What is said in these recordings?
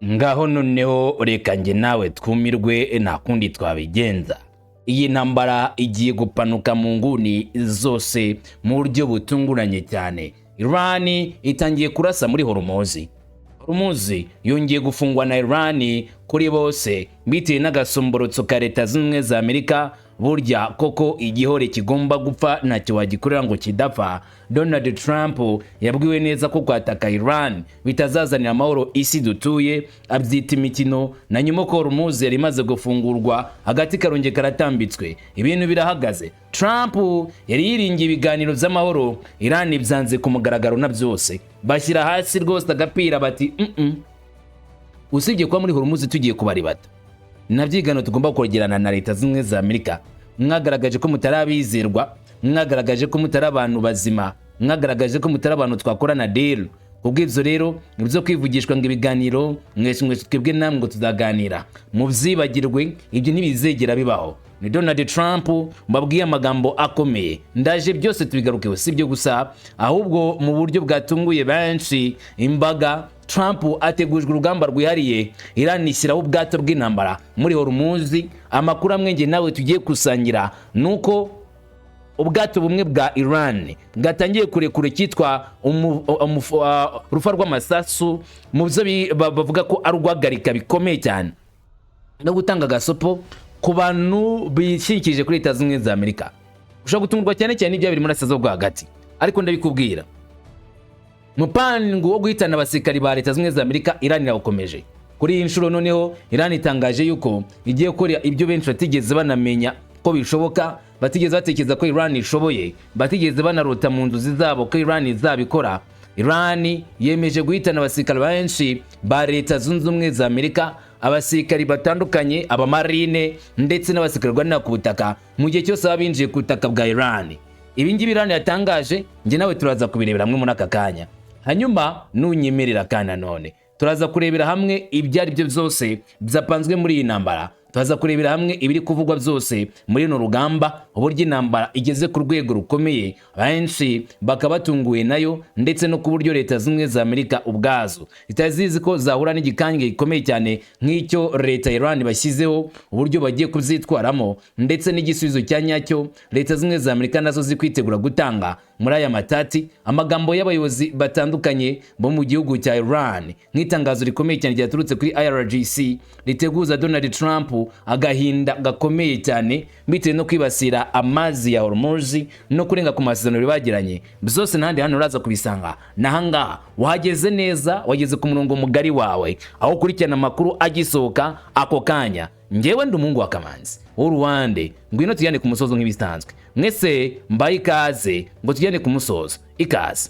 Ngaho noneho reka njye nawe twumirwe nta kundi twabigenza. Iyi ntambara igiye gupanuka mu nguni zose mu buryo butunguranye cyane. Iran itangiye kurasa muri Hormuz. Hormuz yongeye gufungwa na Iran kuri bose bitewe n'agasomborotso ka Leta Zunze za Amerika. Burya koko igihore kigomba gupfa ntacyo wagikorera ngo kidapfa. Donald Trump yabwiwe neza ko kwataka Iran bitazazanira amahoro isi dutuye, abyita imikino, na nyuma ko Hormuz yari imaze gufungurwa hagati karonge karatambitswe ibintu birahagaze. Trump yari yiringiye ibiganiro by'amahoro, Iran byanze ku mugaragaro na byose bashyira hasi rwose agapira bati usibye kuba muri Hormuz tugiye kubaribata nabyigano tugomba kwegerana na Leta Zunze za Amerika. Mwagaragaje ko mutarabizerwa, mwagaragaje ko mutari abantu bazima, mwagaragaje ko mutari abantu twakorana deal. Kubw'ibyo rero nibyo kwivugishwa ngo ibiganiro mwese twebwe namwe ngo tuzaganira mu byibagirwe, ibyo ntibizegera bibaho. Ni Donald Trump mbabwiye amagambo akomeye, ndaje byose tubigarukeho, sibyo gusa ahubwo mu buryo bwatunguye benshi imbaga. Trump ategujwe urugamba rwihariye, Iran ishyiraho ubwato bw'intambara muri Hormuz. Amakuru amwe nge nawe tugiye kusangira nuko ubwato bumwe bwa Iran bwatangiye kurekura cyitwa rufa rw'amasasu, mu byo bavuga ko ari urwagarika bikomeye cyane no gutanga gasopo ku bantu bishingikije kuri Leta Zunze za Amerika. Ushobora gutungurwa cyane cyane ibya biri muri Asazo bwa hagati, ariko ndabikubwira mupango wo guhitana abasirikari ba Leta Zunze za Amerika Iran irakomeje. Kuri iyi nshuro noneho Iran itangaje yuko igiye gukora ibyo benshi batigeze banamenya ko bishoboka, batigeze batekereza ko Iran ishoboye, batigeze banarota mu nzozi zabo ko Iran izabikora. Iran yemeje guhitana abasirikari benshi ba Leta Zunze Ubumwe za Amerika, abasirikari batandukanye, abamarine ndetse n'abasirikari barwanira ku butaka mu gihe cyose babinjiye ku butaka bwa Iran. Ibi ngibi Iran yatangaje, njye nawe turaza kubirebera hamwe muri aka kanya. Hanyuma nunyemerera kana none turaza kurebera hamwe ibyari byo byose byapanzwe muri iyi ntambara. Turaza kurebera hamwe ibiri kuvugwa byose muri no rugamba, uburyo intambara igeze ku rwego rukomeye benshi bakabatunguye nayo, ndetse no ku buryo Leta Zunze za Amerika ubwazo itazizi ko zahura n'igikange gikomeye cyane nk'icyo Leta Iran bashyizeho, uburyo bagiye kubyitwaramo ndetse n'igisubizo cya nyacyo Leta Zunze za Amerika nazo zikwitegura gutanga muri aya matati. Amagambo y'abayobozi batandukanye bo mu gihugu cya Iran nk'itangazo rikomeye cyane ryaturutse kuri IRGC riteguza Donald Trump agahinda gakomeye cyane bitewe no kwibasira amazi ya Hormuz no kurenga ku masezerano bagiranye. Byose n'ahandi hano uraza kubisanga nahanga wahageze neza, wageze ku murongo mugari wawe aho kurikirana amakuru agisohoka ako kanya. Ngewe ndi umuhungu wa Kamanzi w'Uruwande, ngwino tujyane ku musozo nk'ibisanzwe. Mwese mbaye ikaze ngo tujyane ku musozo. Ikaze.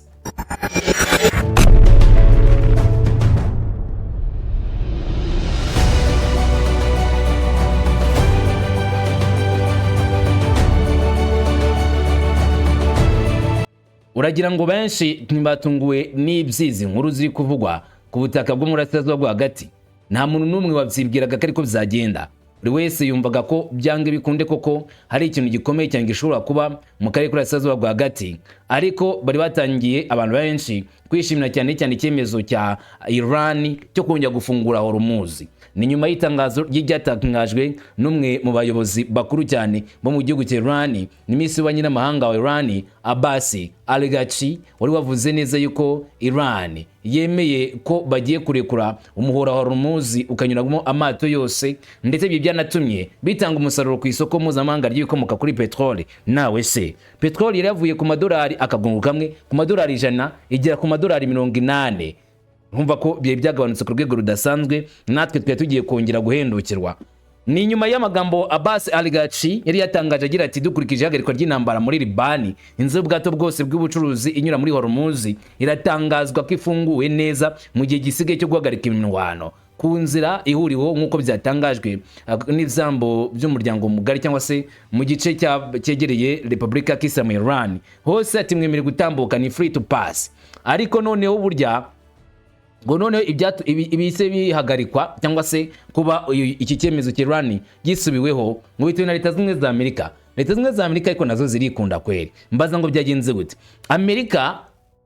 Uragira ngo benshi ntibatunguwe n'ibyizi nkuru ziri kuvugwa ku butaka bwo muri Asazo bwa hagati. Nta muntu n'umwe wabyibwiraga ko ariko bizagenda. Buri wese yumvaga ko byange bikunde koko hari ikintu gikomeye cyane gishobora kuba mu karere kuri Asazo bwa hagati, ariko bari batangiye abantu benshi kwishimira cyane cyane icyemezo cya Iran cyo kongera gufungura Hormuz. Ni nyuma y'itangazo ry'ijyatangajwe n'umwe mu bayobozi bakuru cyane bo mu gihugu cya Iran, ni Minisitiri w'Ububanyi n'Amahanga wa Iran Abbas Araghchi, wari wavuze neza yuko Iran yemeye ko bagiye kurekura umuhora wa Hormuz ukanyuramo amato yose, ndetse ibyo byanatumye bitanga umusaruro ku isoko mpuzamahanga ry'ibikomoka kuri petrole. Nawe se petrole yari yavuye ku madolari akagungu kamwe ku madolari 100 igera ku madolari 80. Urumva ko byagabanutse ku rwego rudasanzwe, natwe twe tugiye kongera guhendukirwa. Ni nyuma y'amagambo Abbas Araghchi yari yatangaje agira ati dukurikije ihagarikwa ry'intambara muri Libani, inzu y'ubwato bwose bw'ubucuruzi inyura muri Hormuz iratangazwa ko ifunguwe neza mu gihe gisigaye cyo guhagarika imirwano ku nzira ihuriweho nk'uko byatangajwe n'izambo by'umuryango mugari cyangwa se mu gice cyegereye Repubulika y'Islamu ya Iran. Hose ati mwemerera gutambuka, ni free to pass. Ariko noneho burya ngo noneho ibise bihagarikwa cyangwa se kuba iki cyemezo cya Iran gisubiweho ngo bitewe na Leta Zunze za Amerika. Leta Zunze za Amerika ariko nazo zirikunda kweri. Mbaza ngo byagenze gute? Amerika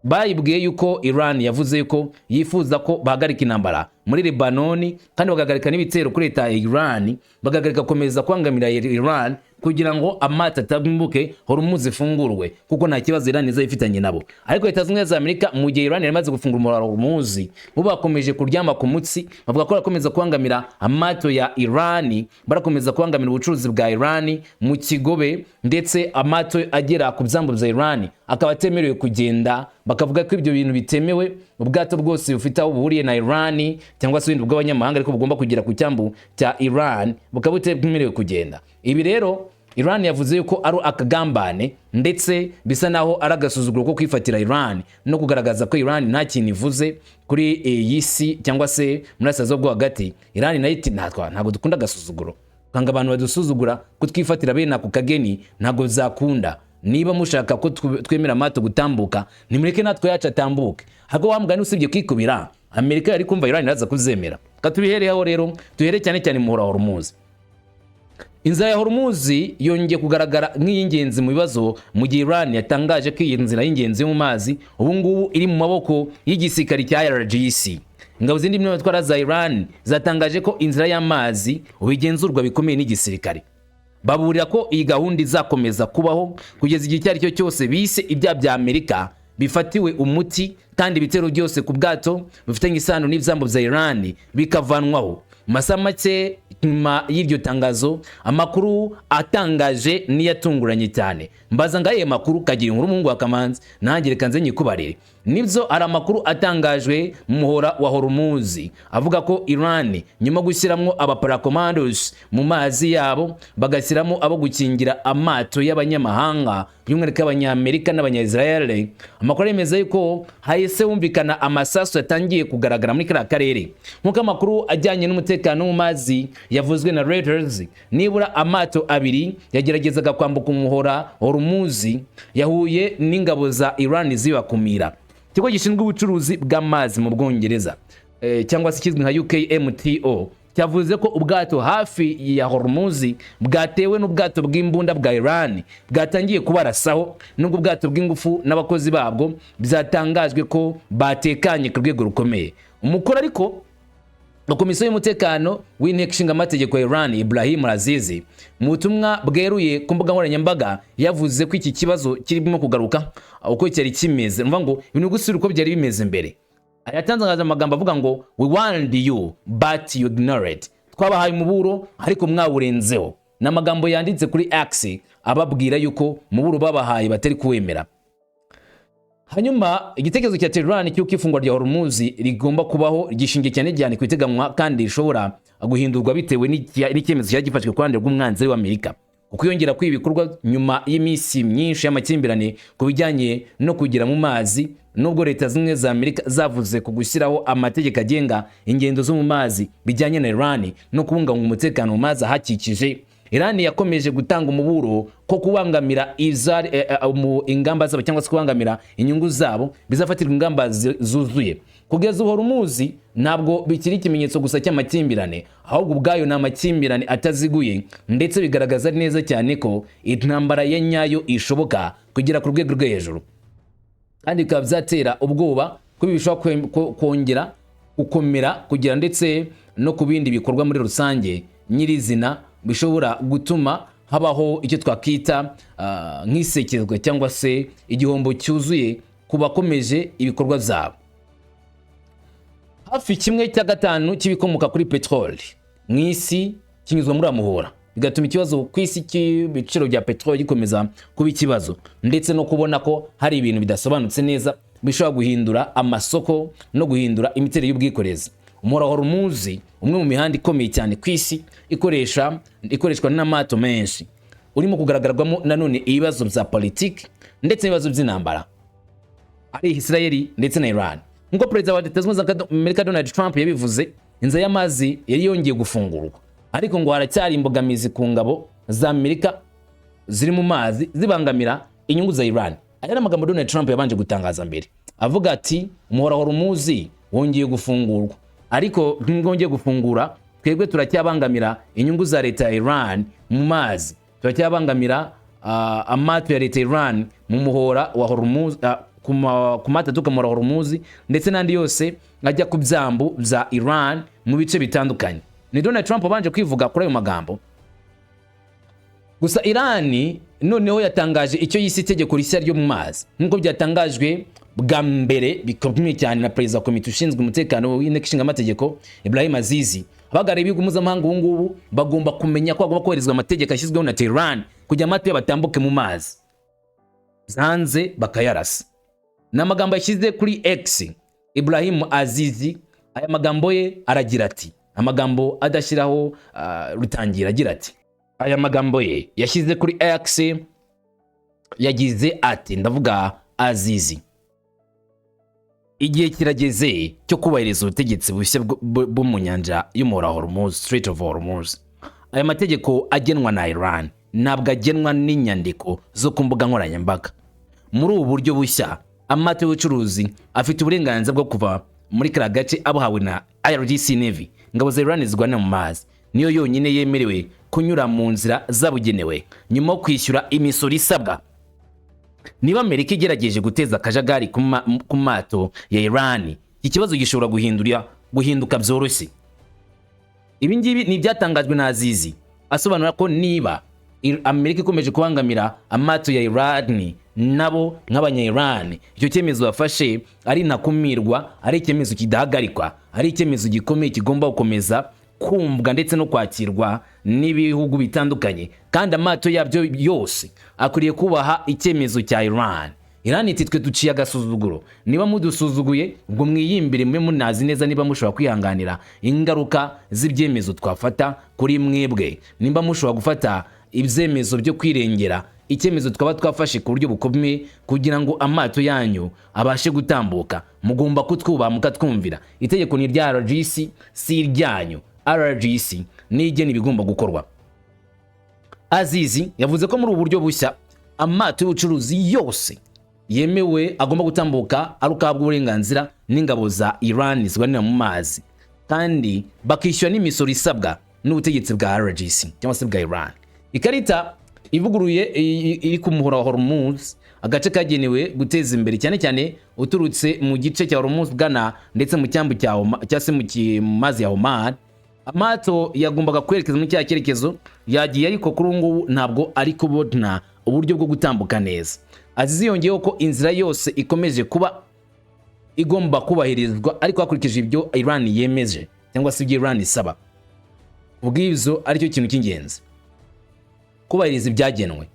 bayibwiye yuko Iran yavuze yuko yifuza ko bahagarika intambara muri Lebanoni kandi bagahagarika n'ibitero kuri leta ya Iran, bagahagarika gukomeza kwangamira Iran kugira ngo amato atambuke Hormuz ifungurwe kuko nta kibazo Iran izayifitanye nabo. Ariko leta zimwe za Amerika mu gihe Iran yamaze gufungura umuraro Hormuz, bo bakomeje kuryama ku mutsi, bavuga ko bakomeza kwangamira amato ya Iran, barakomeza kwangamira ubucuruzi bwa Iran mu kigobe, ndetse amato agera ku byambu bya Iran akaba atemerewe kugenda. Bakavuga ko ibyo bintu bitemewe, ubwato bwose bufite aho buhuriye na Iran cyangwa se ibindi bw'abanyamahanga ariko bugomba kugera ku cyambu cya Iran bukaba butemerewe kugenda. Ibi rero Iran yavuze yuko ari akagambane, ndetse bisa naho ari agasuzuguro ko kwifatira Iran no kugaragaza ko Iran nta kintu ivuze kuri iyi si cyangwa se muri Asazo bwo hagati. Iran nayo iti ntabwo dukunda agasuzuguro, kanga abantu badusuzugura kutwifatira bene ako kageni ntabwo zakunda. Niba mushaka ko twemera amato gutambuka, nimureke natwe yacu atambuke. Hago wamugani usibye kwikubira Amerika yari kumva Iran iraza kuzemera. Katubihereho rero, tuhere cyane cyane mu Hormuz. Inzira ya Hormuz yongeye kugaragara nk'iyingenzi mu bibazo mu gihe Iran yatangaje ko iyi nzira y'ingenzi mu mazi ubu ngubu iri mu maboko y'igisirikare cya IRGC. Ingabo zindi n'abatwara za Iran zatangaje ko inzira y'amazi ubigenzurwa bikomeye n'igisirikare. Baburira ko iyi gahunda izakomeza kubaho kugeza igihe cyari cyo cyose bise ibya bya Amerika bifatiwe umuti, kandi ibitero byose ku bwato bifitanye isano n'ibyambo bya Iran bikavanwaho. Masaha make nyuma y'iryo tangazo, amakuru atangaje niyatunguranye cyane. Mbaza ngaye makuru kagira inkuru Mungu wa Kamanzi, nanjye reka nze nyikubarire. Nibyo ari amakuru atangajwe mu muhora wa Hormuz avuga ko Iran nyuma gushyiramo abaparacomandos mu mazi yabo, bagashyiramo abo gukingira amato y'abanyamahanga by'umwihariko y'Abanyamerika n'Abanya-Israel. Amakuru yemeza yuko hahise humvikana amasasu yatangiye kugaragara muri kiriya karere. Nk'uko amakuru ajyanye n'umutekano mu mazi yavuzwe na Reuters, nibura amato abiri yageragezaga kwambuka umuhora Hormuz yahuye n'ingabo za Iran zibakumira. Ikigo gishinzwe ubucuruzi bw'amazi mu Bwongereza cyangwa se kizwi nka UKMTO cyavuze ko ubwato hafi ya Hormuz bwatewe n'ubwato bw'imbunda bwa Iran bwatangiye kubarasaho, n'ubwo ubwato bw'ingufu n'abakozi babwo byatangajwe ko batekanye ku rwego rukomeye. Umukuru ariko Komisiyo y'umutekano w'inteko ishinga amategeko ya Iran Ibrahim Razizi mu butumwa bweruye ku mbuga nkoranyambaga yavuze ko iki kibazo kirimo kugaruka uko cyari kimeze, mvuga ngo ibintu gusubira uko byari bimeze mbere. Ayatangaje amagambo avuga ngo we warned you but you ignored, twabahaye umuburo ariko mwawurenzeho. N'amagambo yanditse kuri X ababwira yuko umuburo babahaye batari kuwemera. Hanyuma igitekerezo cya Tehran cy'uko ifungwa rya Hormuz rigomba kubaho gishingiye cyane ku iteganwa kandi rishobora guhindurwa bitewe n'icyemezo cyagifashwe ku ruhande rw'umwanzi w'Amerika. Ukwiyongera kw'ibikorwa nyuma y'iminsi myinshi y'amakimbirane ku bijyanye no kugira mu mazi, nubwo leta zimwe za Amerika zavuze ku gushyiraho amategeko agenga ingendo zo mu mazi bijyanye na Iran no kubungabunga umutekano mu mazi ahakikije. Iran yakomeje gutanga umuburo ko kubangamira ingamba zabo cyangwa se kubangamira inyungu zabo bizafatirwa ingamba zuzuye. Kugeza Hormuz ntabwo bikiri ikimenyetso gusa cy'amakimbirane, ahubwo ubwayo ni amakimbirane ataziguye, ndetse bigaragaza neza cyane ko intambara ya nyayo ishoboka kugera ku rwego rwo hejuru, kandi bikaba byatera ubwoba ko bishobora kongera gukomera kugira ndetse no ku bindi bikorwa muri rusange nyirizina bishobora gutuma habaho icyo twakita nk'isekezwa cyangwa se igihombo cyuzuye ku bakomeje ibikorwa byabo. Hafi kimwe cya gatanu cy'ibikomoka kuri petroli mu isi kinyuzwa muri amuhora, bigatuma ikibazo ku isi cy'ibiciro bya petroli gikomeza kuba ikibazo, ndetse no kubona ko hari ibintu bidasobanutse neza bishobora guhindura amasoko no guhindura imiterere y'ubwikorezi. Umuhora Hormuz umwe mu mihanda ikomeye cyane ku isi ikoreshwa n'amato menshi, urimo kugaragarwamo nanone ibibazo bya politiki ndetse n'ibibazo by'intambara ari Israel ndetse na Iran. Nk'uko Perezida wa Leta Zunze Ubumwe za Amerika Donald Trump yabivuze, inzira y'amazi yari yongeye gufungurwa, ariko ngo haracyari imbogamizi ku ngabo za Amerika ziri mu mazi zibangamira inyungu za Iran. Aya amagambo Donald Trump yabanje gutangaza mbere avuga ati umuhora Hormuz wongeye gufungurwa, ariko ngongeye gufungura twebwe turacyabangamira inyungu za leta ya Iran mu mazi, turacyabangamira amato ya leta ya Iran mu muhora wa Hormuz ku mata tukamura Hormuz ndetse n'andi yose ajya ku byambu bya Iran mu bice bitandukanye. Ni Donald Trump wabanje kwivuga kuri ayo magambo. Gusa Iran noneho yatangaje icyo yise itegeko rishya ryo mu mazi, nk'uko byatangajwe bwa mbere bikomeye cyane na perezida wa komite ushinzwe umutekano w'inteko ishinga amategeko Ibrahim Azizi. Abagara ibihugu mpuzamahanga ubu ngubu bagomba kumenya ko bagomba koherezwa amategeko ashyizweho na Tehran kugira amato batambuke mu mazi, zanze bakayarasa. N'amagambo yashyize kuri X Ibrahim Azizi, aya magambo ye aragira ati, amagambo adashyiraho rutangira agira ati, aya magambo ye yashyize kuri X yagize ati, ndavuga Azizi, igihe kirageze cyo kubahiriza ubutegetsi bushya bwo mu nyanja y'umuhora Hormuz, Strait of Hormuz. Aya mategeko agenwa na Iran ntabwo agenwa n'inyandiko zo ku mbuga nkoranyambaga. Muri ubu buryo bushya, amato y'ubucuruzi afite uburenganzira bwo kuva muri kara gace abuhawe na IRGC Navy, ingabo za Iran zirwanira mu mazi, niyo yonyine yemerewe kunyura mu nzira zabugenewe nyuma yo kwishyura imisoro isabwa. Niba Amerika igerageje guteza akajagari ku mato ya Iran, iki kibazo gishobora guhinduka byoroshye. Ibi ngibi ni byatangajwe na Azizi asobanura ko niba Amerika ikomeje kubangamira amato ya Iran, nabo nk'abanya-Iran icyo cyemezo bafashe ari ntakumirwa, ari icyemezo kidahagarikwa, ari icyemezo gikomeye kigomba gukomeza kumvwa ndetse no kwakirwa n'ibihugu bitandukanye, kandi amato yabyo yose akwiriye kubaha icyemezo cya Iran. Iran iti twe duciye agasuzuguro, niba mudusuzuguye ubwo mwiyimbire mwe munazi neza niba mushobora kwihanganira ingaruka z'ibyemezo twafata kuri mwebwe, nimba mushobora gufata ibyemezo byo kwirengera icyemezo twaba twafashe ku buryo bukomeye kugira ngo amato yanyu abashe gutambuka, mugomba kutwubaha mukatwumvira. Itegeko ni rya RGC, si iryanyu. RGC nigena ibigomba gukorwa. Azizi yavuze ko muri ubu buryo bushya amato y'ubucuruzi yose yemewe agomba gutambuka arukahabwa uburenganzira n'ingabo za Iran zirwanira mu mazi, kandi bakishyura n'imisoro isabwa n'ubutegetsi bwa RGC cyangwa se bwa Iran. Ikarita ivuguruye iri ku muhora wa Hormuz, agace kagenewe guteza imbere cyane cyane uturutse mu gice cya Hormuz Ghana ndetse mu cyambu cya se mu mazi ya Oman. Amato yagombaga kwerekeza mu cya cyerekezo yagiye, ariko kuri ubu ngubu ntabwo ari kubona uburyo bwo gutambuka neza. Azizi yongeyeho ko inzira yose ikomeje kuba igomba kubahirizwa, ariko hakurikije ibyo Iran yemeje cyangwa se ibyo Iran isaba. Ubwizo aricyo kintu cy'ingenzi, kubahiriza ibyagenwe.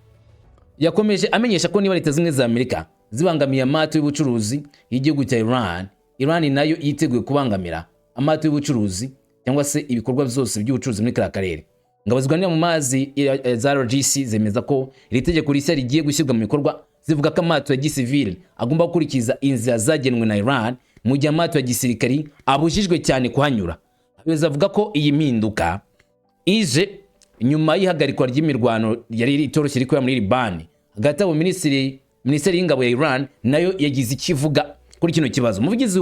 Yakomeje amenyesha ko niba Leta zimwe za Amerika zibangamiye amato y'ubucuruzi y'igihugu cya Iran nayo yiteguye kubangamira amato y'ubucuruzi cyangwa se ibikorwa byose by'ubucuruzi muri kara karere. Ingabo zirwanira mu mazi za RGC zemeza ko iri tegeko rishya rigiye gushyirwa mu bikorwa, zivuga ko amato ya gisivile agomba gukurikiza inzira zagenwe na Iran, mu gihe amato ya gisirikari abujijwe cyane kuhanyura. Abayobozi bavuga ko iyi mpinduka ije nyuma y'ihagarikwa ry'imirwano yari itoroshye riko muri Liban. Hagati aho minisiteri y'ingabo ya Iran nayo yagize ikivuga kuri kino kibazo. Umuvugizi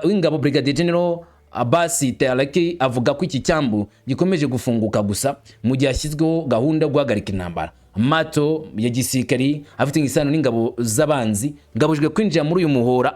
w'ingabo Brigadier General Abbas Talaki avuga ko iki cyambu gikomeje gufunguka gusa mu gihe hashyizweho gahunda yo guhagarika intambara. Amato ya gisirikari afite isano n'ingabo z'abanzi ngabujwe kwinjira muri uyu muhora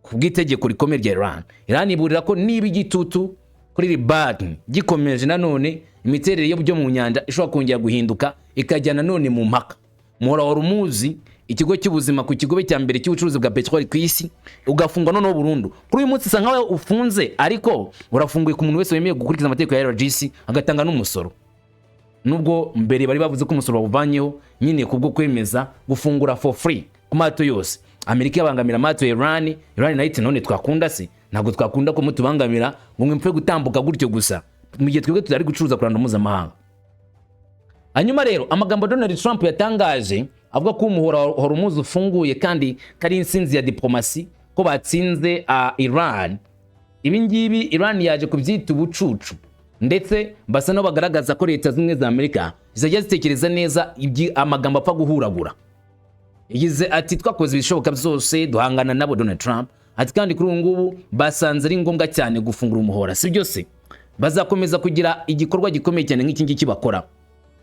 ku bw'itegeko rikomeye rya Iran. Iran iburira ko niba igitutu kuri Liban gikomeje, nanone imiterere yo mu nyanja ishobora kongera guhinduka ikajyana none mu mpaka. Muhora wa Hormuz, ikigo cy'ubuzima ku kigobe cya mbere cy'ubucuruzi bwa petroli ku isi, ugafungwa noneho burundu. Kuri uyu munsi sangawe ufunze, ariko urafunguye ku muntu wese wemeye gukurikiza amategeko ya RGC agatanga n'umusoro. Nubwo mbere bari bavuze ko umusoro wavanyeho nyine kubwo kwemeza gufungura for free ku mato yose. Amerika yabangamira amato ya Iran nayo iti none twakunda se? Ntabwo twakunda ko mutubangamira ngo mwempfe gutambuka gutyo gusa mu gihe twebwe tutari gucuruza ku ruhando mpuzamahanga. Hanyuma rero amagambo Donald Trump yatangaje avuga ko umuhora wa Hormuz ufunguye kandi kari insinzi ya diplomasi, ko batsinze Iran. Ibi ngibi Iran yaje kubyita ubucucu, ndetse basa no bagaragaza ko Leta zimwe za Amerika zizajya zitekereza neza amagambo apfa guhuragura. Yagize ati twakoze ibishoboka byose duhangana nabo Donald Trump, ati kandi kuri ubu ngubu basanze ari ngombwa cyane gufungura umuhora, si byose bazakomeza kugira igikorwa gikomeye cyane nk'iki ngiki bakora.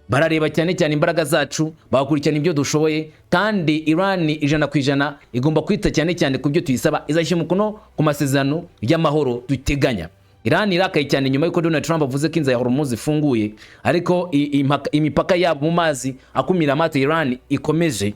barareba cyane cyane imbaraga zacu, bakurikirana ibyo dushoboye, kandi Iran 100% igomba kwita cyane cyane ku byo tuyisaba, izashyira umukono ku masezerano y'amahoro duteganya. Iran irakaye cyane nyuma yuko Donald Trump avuze ko inzira ya Hormuz ifunguye, ariko imipaka yabo mu mazi akumira amato Iran ikomeje.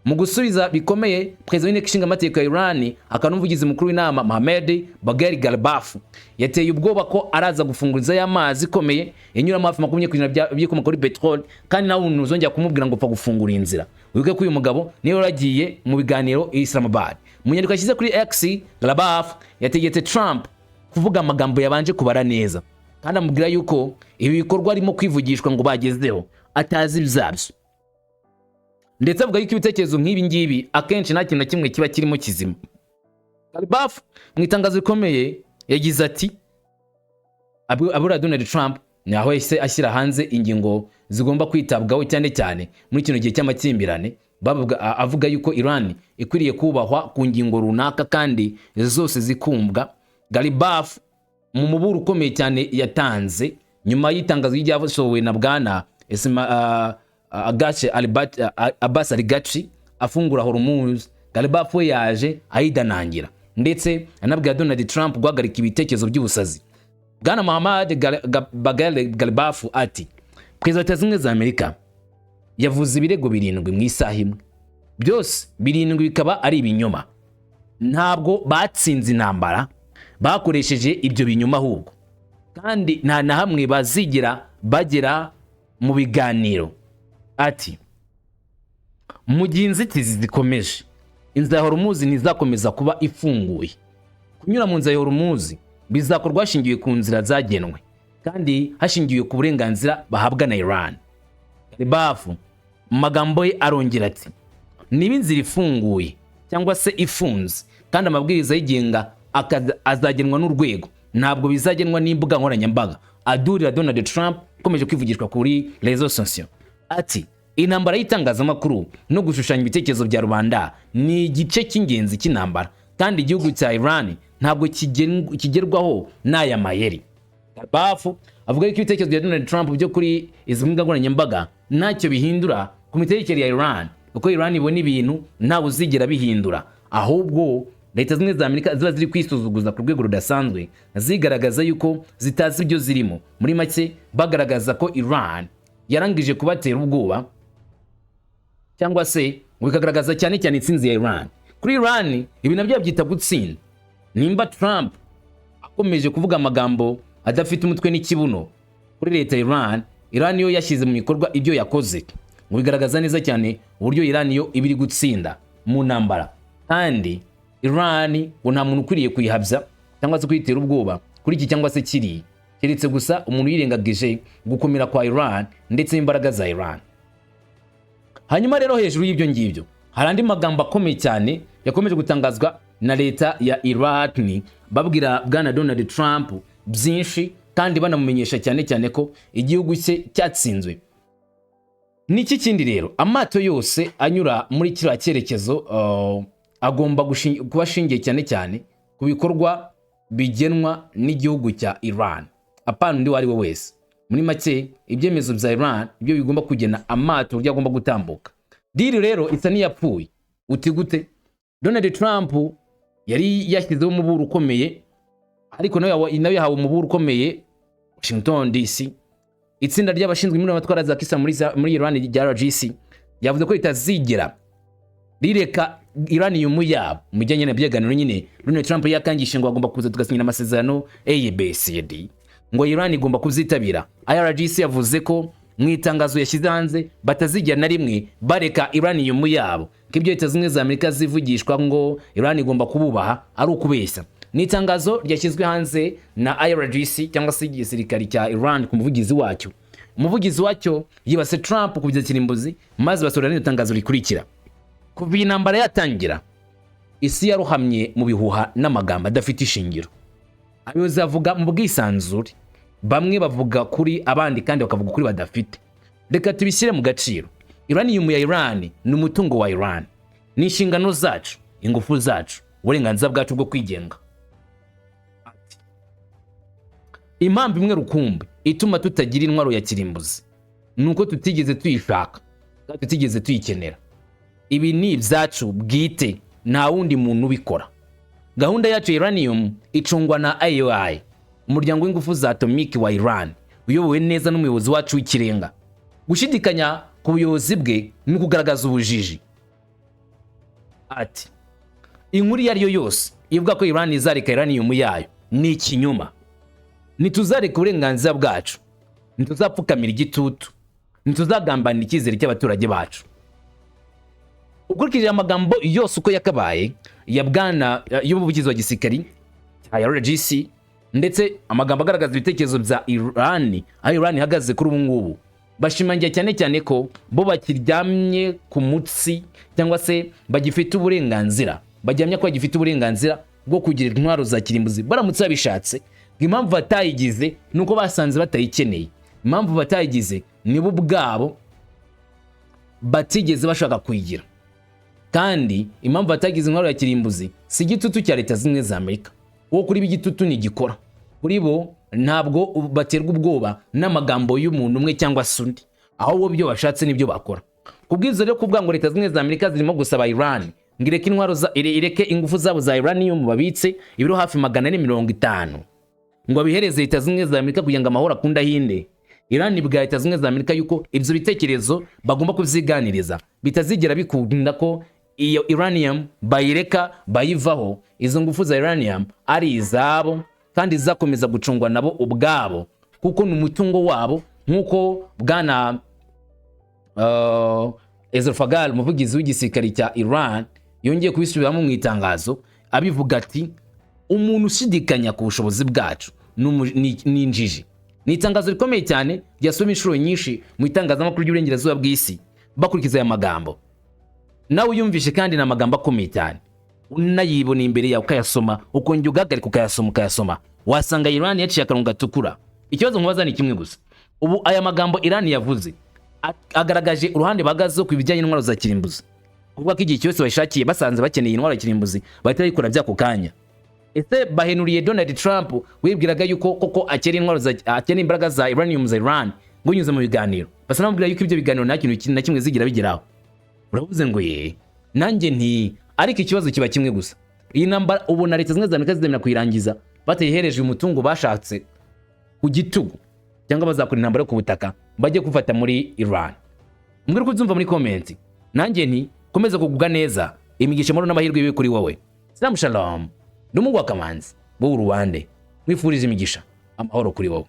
Mu gusubiza bikomeye, Perezida w'Inteko Ishinga Amategeko ya Iran akanumuvugizi mukuru w'inama Mohammad Bagher Ghalibaf yateye ubwoba ko araza gufunguriza y'amazi ikomeye inyura hafi 20% by'ikomoka kuri petrol, kandi nawe uzongera kumubwira ngo pfa gufungura inzira. Wibuke ko uyu mugabo niyo yagiye mu biganiro i Islamabad. Mu nyandiko yashyize kuri X, Ghalibaf yategetse Trump kuvuga amagambo yabanje kubara neza, kandi amubwira yuko ibi bikorwa arimo kwivugishwa ngo bagezeho atazi bizabyo. Ndetse avuga yuko ibitekerezo nk'ibi ngibi akenshi nta kintu na kimwe kiba kirimo kizima. Ghalibaf mu itangazo rikomeye yagize ati abura Donald Trump naho yahise ashyira hanze ingingo zigomba kwitabwaho cyane cyane muri kino gihe cy'amakimbirane, avuga yuko Iran ikwiriye kubahwa ku ngingo runaka kandi zose zikumbwa. Ghalibaf mu muburo ukomeye cyane yatanze nyuma y'itangazo ry'abasohowe na bwana Abbas Araghchi afungura Hormuz, Ghalibaf we yaje ayidanangira ndetse anabwira Donald Trump guhagarika ibitekerezo by'ubusazi. Bwana Mohammad Bagher Ghalibaf ati Perezida wa Zimwe za Amerika yavuze ibirego 7 mu isaha imwe, byose 7 bikaba ari ibinyoma. Ntabwo batsinze intambara, bakoresheje ibyo binyoma ahubwo, kandi nta na hamwe bazigira bagera mu biganiro. Ati mu gihe inzitizi zikomeje, inzira ya Hormuz ntizakomeza kuba ifunguye. Kunyura mu nzira ya Hormuz bizakorwa hashingiwe ku nzira zagenwe kandi hashingiwe ku burenganzira bahabwa na Iran. Ghalibaf mu magambo ye arongera ati niba inzira ifunguye cyangwa se ifunze kandi amabwiriza yigenga azagenwa n'urwego, ntabwo bizagenwa n'imbuga nkoranyambaga adurira Donald Trump ukomeje kwivugishwa kuri réseaux sociaux. Ati intambara y'itangazamakuru no gushushanya ibitekerezo bya rubanda ni igice cy'ingenzi cy'intambara, kandi igihugu cya Iran ntabwo kigerwaho n'aya mayeri. Ghalibaf avuga ko ibitekerezo bya Donald Trump byo kuri izi mbuga nkoranyambaga ntacyo bihindura ku mitekerereze ya Iran, kuko Iran ibona ibintu ntawe uzigera bihindura, ahubwo Leta Zimwe za Amerika ziba ziri kwisuzuguza ku rwego rudasanzwe, zigaragaza yuko zitazi ibyo zirimo. Muri make bagaragaza ko Iran yarangije kubatera ubwoba, cyangwa se bikagaragaza cyane cyane intsinzi ya Iran. Kuri Iran ibi nabyo byita gutsinda. Nimba Trump akomeje kuvuga amagambo adafite umutwe n'ikibuno kuri leta ya Iran yo yashyize mu bikorwa ibyo yakoze, ngo bigaragaza neza cyane uburyo Iran yo ibiri gutsinda mu ntambara, kandi Iran ngo nta muntu ukwiriye kuyihabya cyangwa se kwitera ubwoba kuri iki cyangwa se kiri, keretse gusa umuntu yirengagije gukomera kwa Iran ndetse n'imbaraga za Iran. Hanyuma rero hejuru y'ibyo ngibyo hari andi magambo akomeye cyane yakomeje gutangazwa na leta ya Iran, babwira bwana Donald Trump byinshi kandi banamumenyesha cyane cyane ko igihugu cye cyatsinzwe. Niki kindi rero, amato yose anyura muri kiriya cyerekezo agomba kuba ashingiye cyane cyane ku bikorwa bigenwa n'igihugu cya Iran, apana undi wari we wese. Muri make ibyemezo bya Iran ibyo bigomba kugena amato uburyo agomba gutambuka. Diri rero isa n'iyapfuye. Uti gute? Donald Trump yari yashyizeho umuburo ukomeye, ariko nawe yahawe umuburo ukomeye Washington DC. Itsinda ry'abashinzwe muri amatwara za kisa muri Iran rya RGC yavuze ko itazigera rireka Iranium yabo mu bijyanye n'ibyeganiro nyine Donald Trump yakangishe ngo agomba kuza tugasinyira amasezerano ABCD, ngo Iran igomba kuzitabira. IRGC yavuze ko mu itangazo yashyize hanze batazigera na rimwe bareka Iranium yabo, kibyo Leta Zimwe za Amerika zivugishwa ngo Iran igomba kububaha ari ukubeshya. Ni itangazo ryashyizwe hanze na IRGC cyangwa se igisirikari cya Iran ku muvugizi wacyo. Umuvugizi wacyo yibase Trump kubyo kirimbuzi, maze basorera n'itangazo rikurikira. Kuva intambara yatangira, isi yaruhamye mu bihuha n'amagambo adafite ishingiro. Abayobozi bavuga mu bwisanzure, bamwe bavuga kuri abandi kandi bakavuga kuri badafite. Reka tubishyire mu gaciro. Iranium ya Iran ni umutungo wa Iran, ni inshingano zacu, ingufu zacu, uburenganzira bwacu bwo kwigenga. Impamvu imwe rukumbi ituma tutagira intwaro ya kirimbuzi nuko tutigeze tuyishaka, tutigeze tuyikenera. Ibi ni ibyacu bwite, nta wundi muntu ubikora. Gahunda yacu ya uranium icungwa na IAEA, umuryango w'ingufu za atomiki wa Iran, uyobowe neza n'umuyobozi wacu w'ikirenga. Gushidikanya ku buyobozi bwe ni kugaragaza ubujiji. Ati inkuru yari yo yose ivuga ko Iran izareka uranium yayo ni ikinyoma. Nituzareka uburenganzira bwacu, nituzapfukamira igitutu, nituzagambanira icyizere cy'abaturage bacu. Ukurikije amagambo yose uko yakabaye ya bwana y'ubuvugizi wa gisirikari cya RGC, ndetse amagambo agaragaza ibitekerezo bya Iran, aho Iran ihagaze kuri ubu ngubu, bashimangiye cyane ko bo bakiryamye ku mutsi cyangwa se bagifite uburenganzira, bajyamya ko bagifite uburenganzira bwo kugira intwaro za kirimbuzi baramutse babishatse. Impamvu batayigize nuko basanze batayikeneye, impamvu batayigize nibo ubwabo batigeze bashaka kuyigira. Kandi impamvu batagize intwaro ya kirimbuzi si igitutu cya Leta Zimwe za Amerika, wo kuri b'igitutu ni gikora. Kuri bo ntabwo baterwa ubwoba n'amagambo y'umuntu umwe cyangwa sundi, aho bo byo bashatse nibyo bakora. Kubwizo rero kuvuga ngo Leta Zimwe za Amerika zirimo gusaba Iran ngireke intwaro za ireke ingufu zabo za uranium babitse ibiro hafi 450 ngo bihereze Leta Zimwe za Amerika kugira ngo amahoro akunda hinde. Iran ibwa Leta Zimwe za Amerika yuko ibyo bitekerezo bagomba kuziganiriza, bitazigera bikunda ko iyo uranium bayireka bayivaho. Izo ngufu za uranium ari izabo kandi zakomeza gucungwa nabo ubwabo, kuko n'umutungo wabo, nkuko bwana Ezrafagal, umuvugizi w'igisirikari cya Iran, yongeye kubisubiramo mu itangazo abivuga ati umuntu ushidikanya ku bushobozi bwacu ni injiji. Ni itangazo rikomeye cyane ryasomye inshuro nyinshi mu itangazamakuru y'uburengerazuba bw'isi bakurikiza aya magambo. Nawe uyumvishe kandi na magambo akomeye cyane, unayibona imbere yawe ukayasoma, ukongera ugahagarika ukayasoma, wasanga Iran yaciye akarongo gatukura. Ikibazo nkubaza ni kimwe gusa, ubu aya magambo Iran yavuze agaragaje uruhande bagaze ku bijyanye n'intwaro za kirimbuzi, kuvuga ko igihe cyose bashakiye basanze bakeneye intwaro ya kirimbuzi bahita bayikora byako kanya. Ese bahenuriye Donald Trump wibwiraga yuko koko akeneye intwaro za akeneye imbaraga za uranium za Iran ngo nyuze mu biganiro, basa namubwira yuko ibyo biganiro nta kintu na kimwe zigira bigeraho. Uravuze ngo nanjye nti, ariko ikibazo kiba kimwe gusa, iyi namba ubona Leta Zimwe za Amerika zidemera kuyirangiza batayihereje umutungo bashatse ku gitugu, cyangwa bazakora intambara yo ku butaka bajye gufata muri Iran. Mbwira ko uzumva muri comment. Nanjye nti komeza kugubwa neza, imigisha muri n'amahirwe yiwe kuri wowe. Shalom, n'umugwa kamanzi bo Rwanda, mwifuriza imigisha, amahoro kuri wowe.